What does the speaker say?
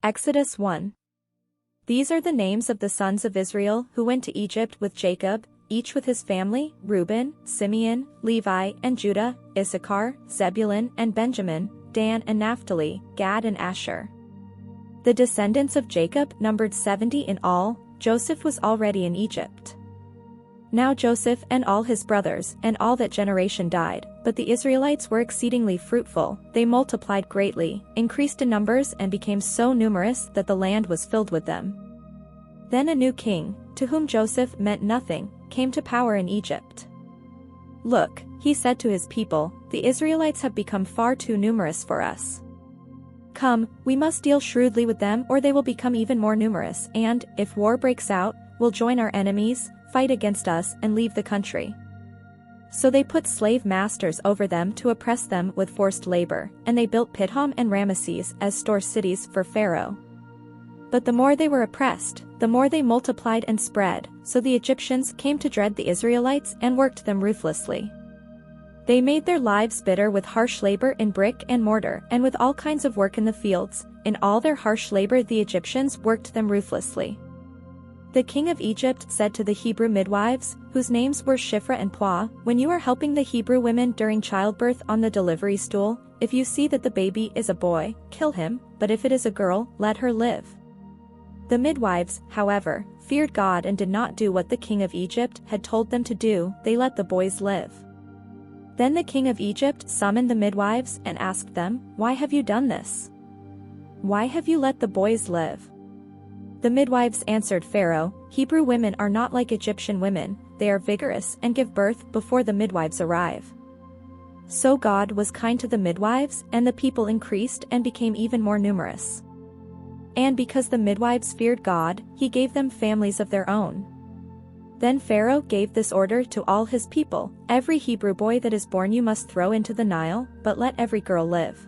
Exodus 1. These are the names of the sons of Israel who went to Egypt with Jacob, each with his family: Reuben, Simeon, Levi, and Judah, Issachar, Zebulun and Benjamin, Dan and Naphtali, Gad and Asher. The descendants of Jacob numbered 70 in all. Joseph was already in Egypt. Now Joseph and all his brothers and all that generation died, but the Israelites were exceedingly fruitful. They multiplied greatly, increased in numbers, and became so numerous that the land was filled with them. Then a new king, to whom Joseph meant nothing, came to power in Egypt. "Look," he said to his people, "the Israelites have become far too numerous for us. Come, we must deal shrewdly with them, or they will become even more numerous, and, if war breaks out, will join our enemies, fight against us, and leave the country." So they put slave masters over them to oppress them with forced labor, and they built Pithom and Ramesses as store cities for Pharaoh. But the more they were oppressed, the more they multiplied and spread, so the Egyptians came to dread the Israelites and worked them ruthlessly. They made their lives bitter with harsh labor in brick and mortar and with all kinds of work in the fields. In all their harsh labor the Egyptians worked them ruthlessly. The king of Egypt said to the Hebrew midwives, whose names were Shiphrah and Puah, "When you are helping the Hebrew women during childbirth on the delivery stool, if you see that the baby is a boy, kill him, but if it is a girl, let her live." The midwives, however, feared God and did not do what the king of Egypt had told them to do. They let the boys live. Then the king of Egypt summoned the midwives and asked them, "Why have you done this? Why have you let the boys live?" The midwives answered Pharaoh, "Hebrew women are not like Egyptian women, they are vigorous and give birth before the midwives arrive." So God was kind to the midwives, and the people increased and became even more numerous. And because the midwives feared God, he gave them families of their own. Then Pharaoh gave this order to all his people, "Every Hebrew boy that is born you must throw into the Nile, but let every girl live."